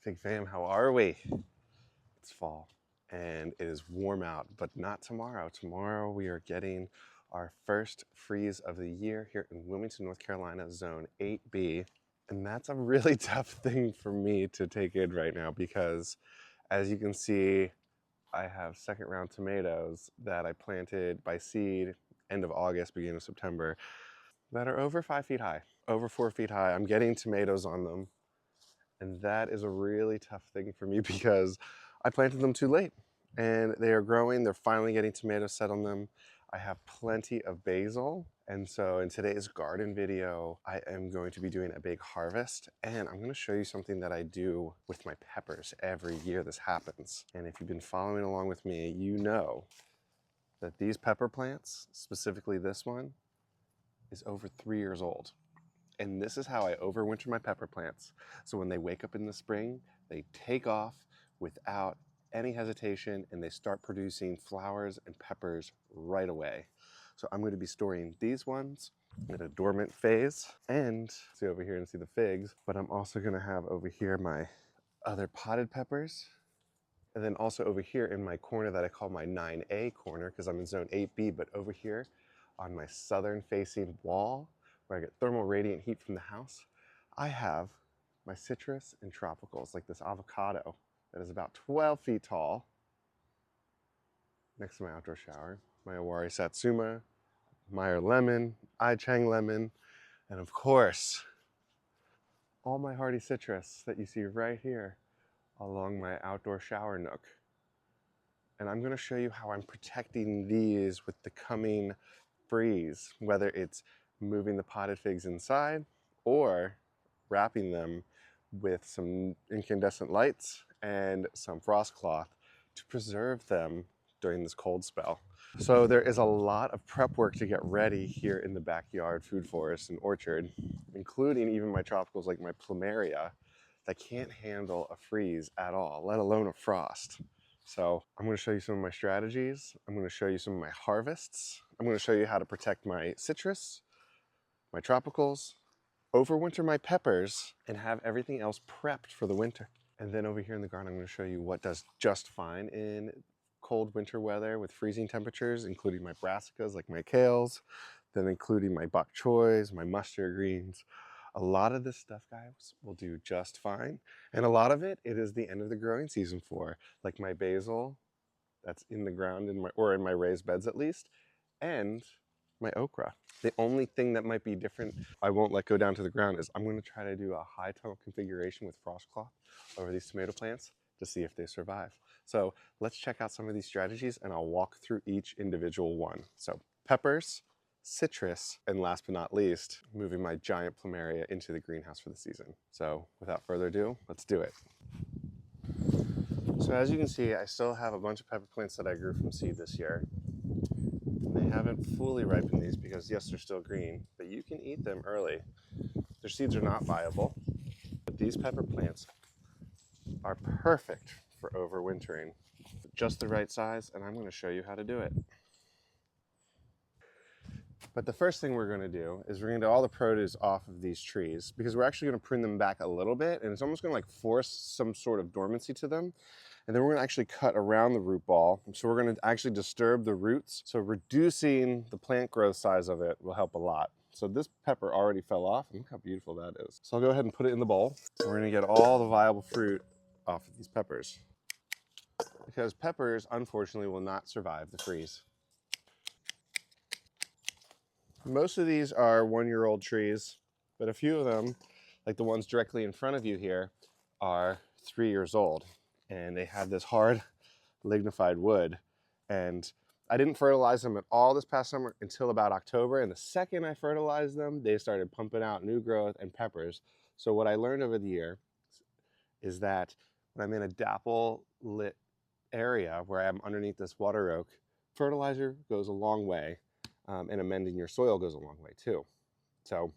Big fam, how are we? It's fall and it is warm out, but not tomorrow. Tomorrow we are getting our first freeze of the year here in Wilmington, North Carolina, zone 8B. And that's a really tough thing for me to take in right now because as you can see, I have second round tomatoes that I planted by seed end of August, beginning of September, that are over 5 feet high, over 4 feet high. I'm getting tomatoes on them. And that is a really tough thing for me because I planted them too late and they are growing. They're finally getting tomatoes set on them. I have plenty of basil. And so in today's garden video, I am going to be doing a big harvest and I'm going to show you something that I do with my peppers every year this happens. And if you've been following along with me, you know that these pepper plants, specifically this one, is over 3 years old. And this is how I overwinter my pepper plants. So when they wake up in the spring, they take off without any hesitation and they start producing flowers and peppers right away. So I'm going to be storing these ones in a dormant phase and see over here and see the figs, but I'm also going to have over here my other potted peppers. And then also over here in my corner that I call my 9A corner because I'm in zone 8B, but over here on my southern facing wall, where I get thermal radiant heat from the house, I have my citrus and tropicals, like this avocado that is about 12 feet tall next to my outdoor shower, my Awari Satsuma, Meyer lemon, I Chang lemon, and of course, all my hardy citrus that you see right here along my outdoor shower nook. And I'm going to show you how I'm protecting these with the coming freeze, whether it's moving the potted figs inside or wrapping them with some incandescent lights and some frost cloth to preserve them during this cold spell. So there is a lot of prep work to get ready here in the backyard food forest and orchard, including even my tropicals like my plumeria that can't handle a freeze at all, let alone a frost. So I'm going to show you some of my strategies. I'm going to show you some of my harvests. I'm going to show you how to protect my citrus, my tropicals, overwinter my peppers, and have everything else prepped for the winter. And then over here in the garden, I'm going to show you what does just fine in cold winter weather with freezing temperatures, including my brassicas like my kales, then including my bok choys, my mustard greens. A lot of this stuff, guys, will do just fine. And a lot of it is the end of the growing season for, like my basil that's in the ground or in my raised beds at least, and my okra. The only thing that might be different, I won't let go down to the ground, is I'm going to try to do a high tunnel configuration with frost cloth over these tomato plants to see if they survive. So let's check out some of these strategies and I'll walk through each individual one. So peppers, citrus, and last but not least, moving my giant plumeria into the greenhouse for the season. So without further ado, let's do it. So as you can see, I still have a bunch of pepper plants that I grew from seed this year. They haven't fully ripened these because yes, they're still green, but you can eat them early. Their seeds are not viable, but these pepper plants are perfect for overwintering. Just the right size, and I'm going to show you how to do it. But the first thing we're going to do is we're going to get all the produce off of these trees because we're actually going to prune them back a little bit and it's almost going to like force some sort of dormancy to them. And then we're going to actually cut around the root ball. So we're going to actually disturb the roots. So reducing the plant growth size of it will help a lot. So this pepper already fell off and look how beautiful that is. So I'll go ahead and put it in the bowl. We're going to get all the viable fruit off of these peppers because peppers unfortunately will not survive the freeze. Most of these are 1-year-old trees, but a few of them, like the ones directly in front of you here, are 3 years old. And they have this hard lignified wood. And I didn't fertilize them at all this past summer until about October. And the second I fertilized them, they started pumping out new growth and peppers. So what I learned over the year is that when I'm in a dapple lit area where I'm underneath this water oak, fertilizer goes a long way. And amending your soil goes a long way too. So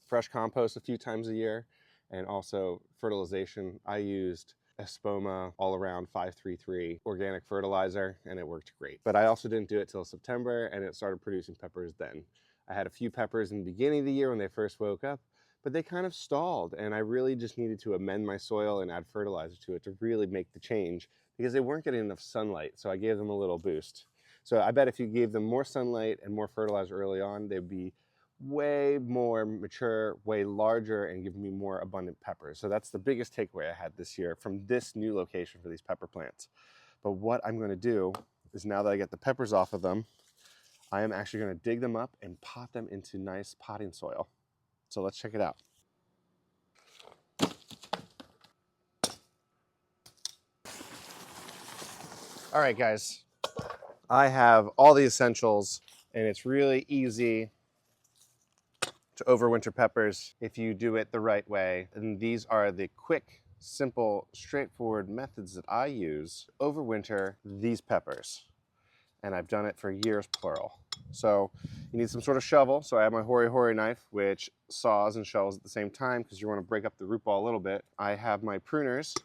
fresh compost a few times a year and also fertilization. I used Espoma all around 533 organic fertilizer and it worked great. But I also didn't do it till September and it started producing peppers then. I had a few peppers in the beginning of the year when they first woke up, but they kind of stalled, and I really just needed to amend my soil and add fertilizer to it to really make the change because they weren't getting enough sunlight. So I gave them a little boost. So I bet if you gave them more sunlight and more fertilizer early on, they'd be way more mature, way larger, and give me more abundant peppers. So that's the biggest takeaway I had this year from this new location for these pepper plants. But what I'm going to do is, now that I get the peppers off of them, I am actually going to dig them up and pot them into nice potting soil. So let's check it out. All right, guys, I have all the essentials, and it's really easy to overwinter peppers if you do it the right way. And these are the quick, simple, straightforward methods that I use to overwinter these peppers. And I've done it for years, plural. So you need some sort of shovel. So I have my Hori Hori knife, which saws and shovels at the same time because you want to break up the root ball a little bit. I have my pruners,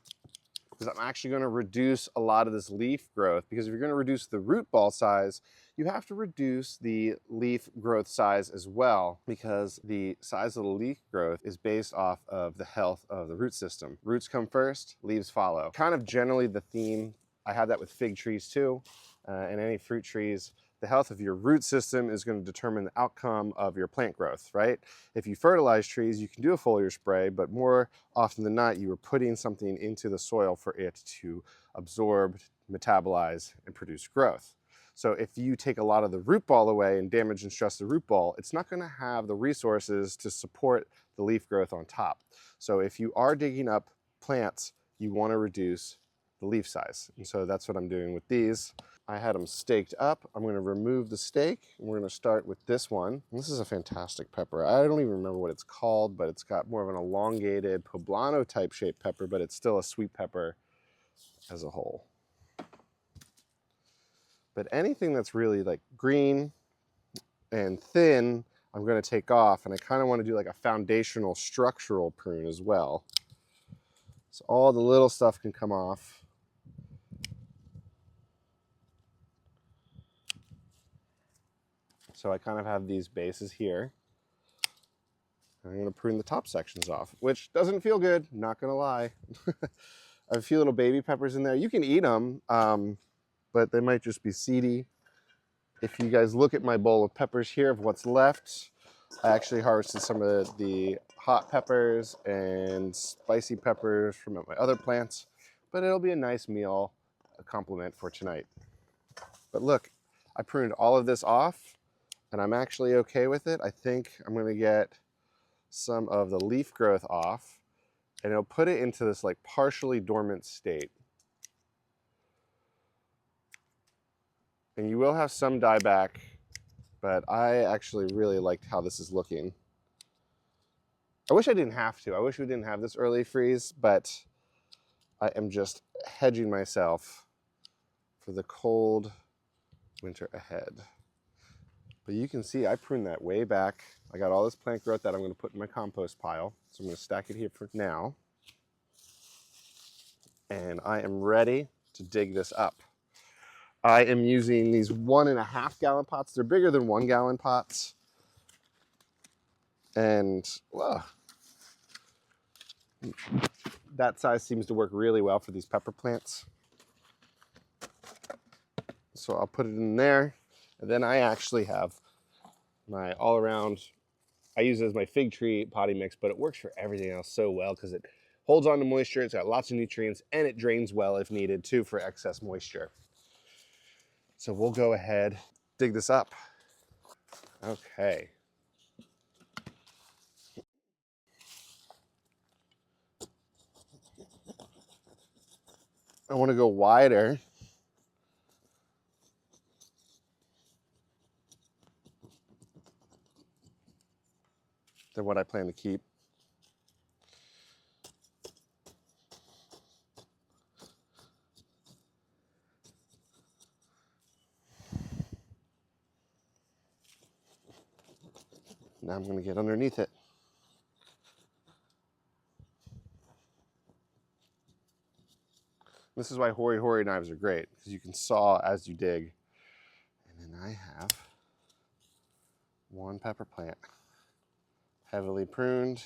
because I'm actually going to reduce a lot of this leaf growth, because if you're going to reduce the root ball size, you have to reduce the leaf growth size as well, because the size of the leaf growth is based off of the health of the root system. Roots come first, leaves follow. Kind of generally the theme. I have that with fig trees too, and any fruit trees. The health of your root system is going to determine the outcome of your plant growth, right? If you fertilize trees, you can do a foliar spray, but more often than not, you are putting something into the soil for it to absorb, metabolize, and produce growth. So if you take a lot of the root ball away and damage and stress the root ball, it's not going to have the resources to support the leaf growth on top. So if you are digging up plants, you want to reduce the leaf size. And so that's what I'm doing with these. I had them staked up. I'm going to remove the stake, and we're going to start with this one. This is a fantastic pepper. I don't even remember what it's called, but it's got more of an elongated poblano type shaped pepper, but it's still a sweet pepper as a whole. But anything that's really like green and thin, I'm going to take off, and I kind of want to do like a foundational structural prune as well. So all the little stuff can come off. So I kind of have these bases here. I'm going to prune the top sections off, which doesn't feel good, not going to lie. I have a few little baby peppers in there. You can eat them, but they might just be seedy. If you guys look at my bowl of peppers here, of what's left, I actually harvested some of the hot peppers and spicy peppers from my other plants, but it'll be a nice meal, a compliment for tonight. But look, I pruned all of this off, and I'm actually okay with it. I think I'm going to get some of the leaf growth off, and it'll put it into this like partially dormant state. And you will have some dieback, but I actually really liked how this is looking. I wish I didn't have to. I wish we didn't have this early freeze, but I am just hedging myself for the cold winter ahead. But you can see I pruned that way back. I got all this plant growth that I'm going to put in my compost pile. So I'm going to stack it here for now. And I am ready to dig this up. I am using these 1.5 gallon pots. They're bigger than 1 gallon pots. And well, that size seems to work really well for these pepper plants. So I'll put it in there. And then I actually have my all around, I use it as my fig tree potting mix, but it works for everything else so well because it holds on to moisture, it's got lots of nutrients, and it drains well if needed too for excess moisture. So we'll go ahead, dig this up. Okay. I want to go wider. Than what I plan to keep. Now I'm going to get underneath it. This is why Hori Hori knives are great, because you can saw as you dig. And then I have one pepper plant, heavily pruned.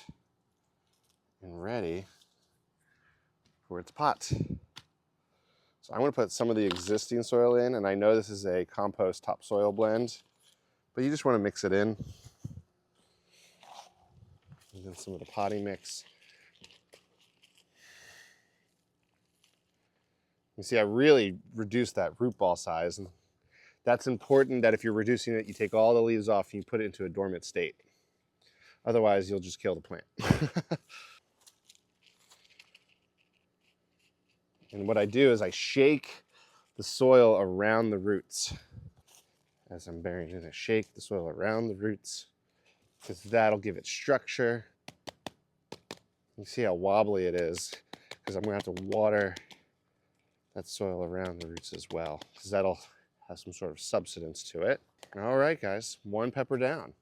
and ready for its pot. So I'm going to put some of the existing soil in, and I know this is a compost topsoil blend, but you just want to mix it in. And then some of the potting mix. You see, I really reduced that root ball size, and that's important that if you're reducing it, you take all the leaves off and you put it into a dormant state. Otherwise, you'll just kill the plant. And what I do is I shake the soil around the roots. As I'm burying it, I shake the soil around the roots because that'll give it structure. You see how wobbly it is because I'm going to have to water that soil around the roots as well because that'll have some sort of substance to it. All right, guys, one pepper down.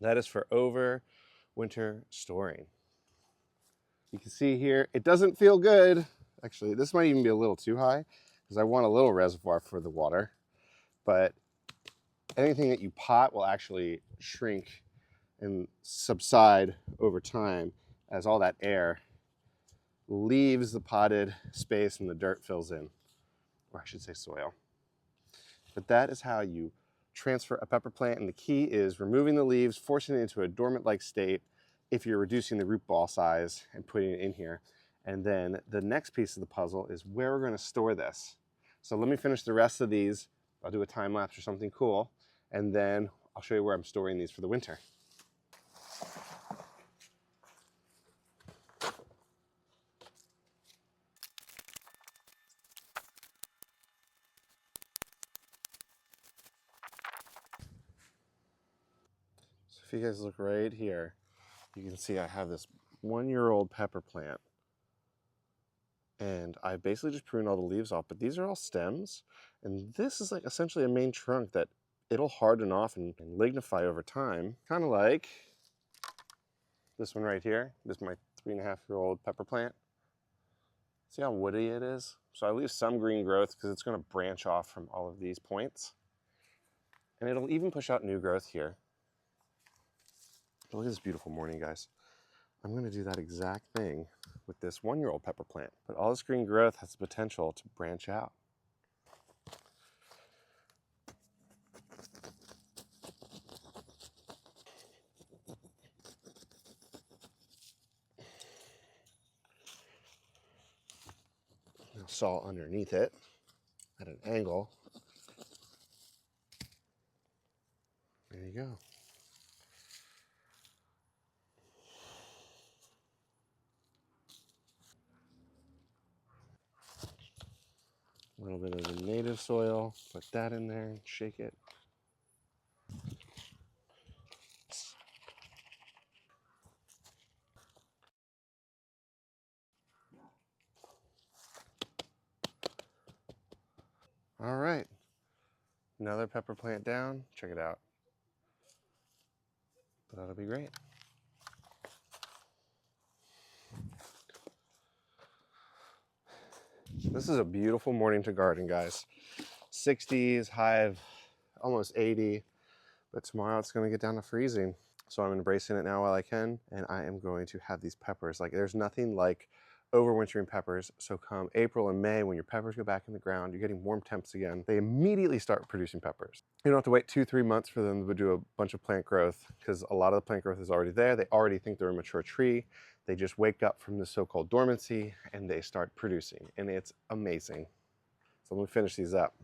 That is for overwinter storing. You can see here, it doesn't feel good. Actually, this might even be a little too high because I want a little reservoir for the water. But anything that you pot will actually shrink and subside over time as all that air leaves the potted space and the dirt fills in, or I should say soil. But that is how you transfer a pepper plant, and the key is removing the leaves, forcing it into a dormant-like state if you're reducing the root ball size and putting it in here. And then the next piece of the puzzle is where we're going to store this. So let me finish the rest of these. I'll do a time lapse or something cool, and then I'll show you where I'm storing these for the winter. So if you guys look right here, you can see I have this 1-year-old pepper plant. And I basically just pruned all the leaves off, but these are all stems. And this is like essentially a main trunk that it'll harden off and lignify over time. Kind of like this one right here. This is my 3.5-year-old pepper plant. See how woody it is? So I leave some green growth because it's going to branch off from all of these points. And it'll even push out new growth here. But look at this beautiful morning, guys. I'm going to do that exact thing with this 1-year-old pepper plant. But all this green growth has the potential to branch out. Now saw underneath it at an angle. There you go. A little bit of the native soil, put that in there and shake it. All right, another pepper plant down. Check it out. But that'll be great. This is a beautiful morning to garden, guys. 60s, high of almost 80, but tomorrow it's going to get down to freezing. So I'm embracing it now while I can, and I am going to have these peppers. Like, there's nothing like overwintering peppers. So come April and May, when your peppers go back in the ground, you're getting warm temps again, they immediately start producing peppers. You don't have to wait 2-3 months for them to do a bunch of plant growth because a lot of the plant growth is already there. They already think they're a mature tree. They just wake up from the so-called dormancy and they start producing, and it's amazing. So let me finish these up.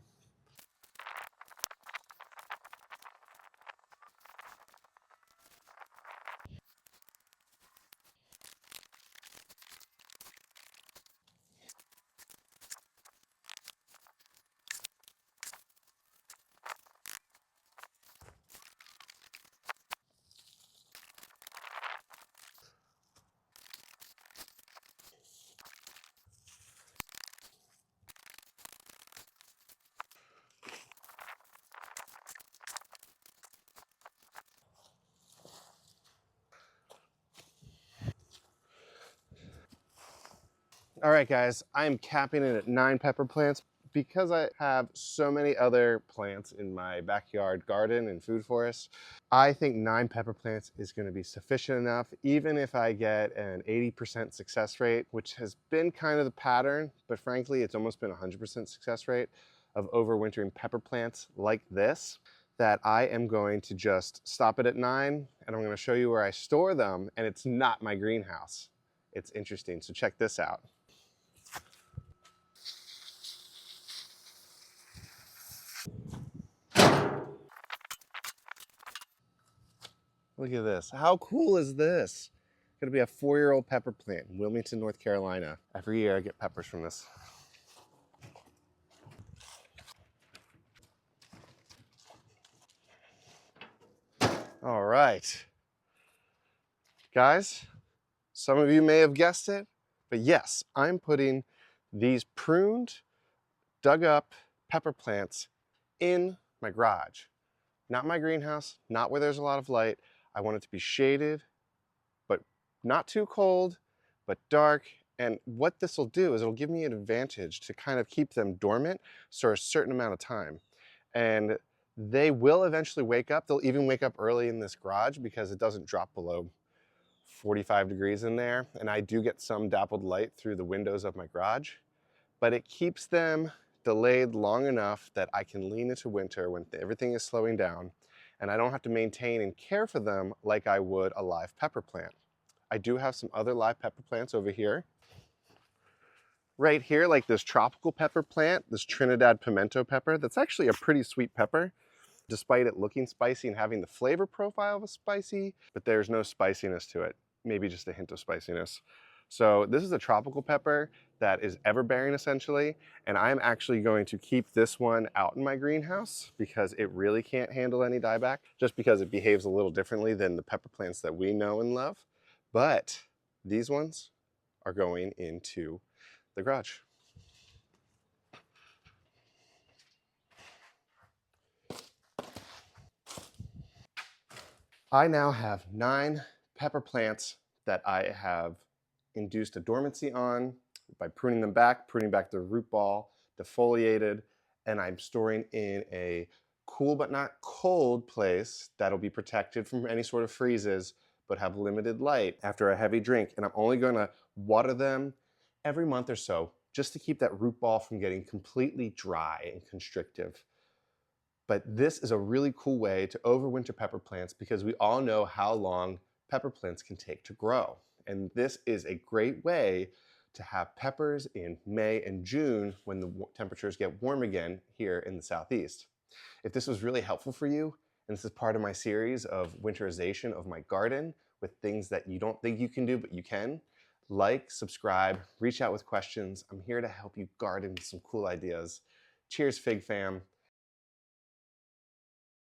All right, guys, I'm capping it at 9 pepper plants. because I have so many other plants in my backyard garden and food forest, I think 9 pepper plants is going to be sufficient enough, even if I get an 80% success rate, which has been kind of the pattern, but frankly, it's almost been 100% success rate of overwintering pepper plants like this, that I am going to just stop it at 9, and I'm going to show you where I store them, and it's not my greenhouse. It's interesting, so check this out. Look at this. How cool is this? Gonna be a 4-year-old pepper plant in Wilmington, North Carolina. Every year I get peppers from this. All right. Guys, some of you may have guessed it, but yes, I'm putting these pruned, dug up pepper plants in my garage. Not my greenhouse, not where there's a lot of light. I want it to be shaded, but not too cold, but dark. And what this will do is it'll give me an advantage to kind of keep them dormant for a certain amount of time. And they will eventually wake up. They'll even wake up early in this garage because it doesn't drop below 45 degrees in there. And I do get some dappled light through the windows of my garage, but it keeps them delayed long enough that I can lean into winter when everything is slowing down and I don't have to maintain and care for them like I would a live pepper plant. I do have some other live pepper plants over here. Right here, like this tropical pepper plant, this Trinidad pimento pepper, that's actually a pretty sweet pepper, despite it looking spicy and having the flavor profile of a spicy, but there's no spiciness to it, maybe just a hint of spiciness. So this is a tropical pepper that is everbearing essentially, and I'm actually going to keep this one out in my greenhouse because it really can't handle any dieback, just because it behaves a little differently than the pepper plants that we know and love. But these ones are going into the garage. I now have 9 pepper plants that I have induced a dormancy on by pruning them back, pruning back the root ball, defoliated, and I'm storing in a cool but not cold place that'll be protected from any sort of freezes but have limited light after a heavy drink. And I'm only going to water them every month or so just to keep that root ball from getting completely dry and constrictive. But this is a really cool way to overwinter pepper plants because we all know how long pepper plants can take to grow. And this is a great way to have peppers in May and June when the temperatures get warm again here in the Southeast. If this was really helpful for you, and this is part of my series of winterization of my garden with things that you don't think you can do, but you can, like, subscribe, reach out with questions. I'm here to help you garden with some cool ideas. Cheers, Fig Fam.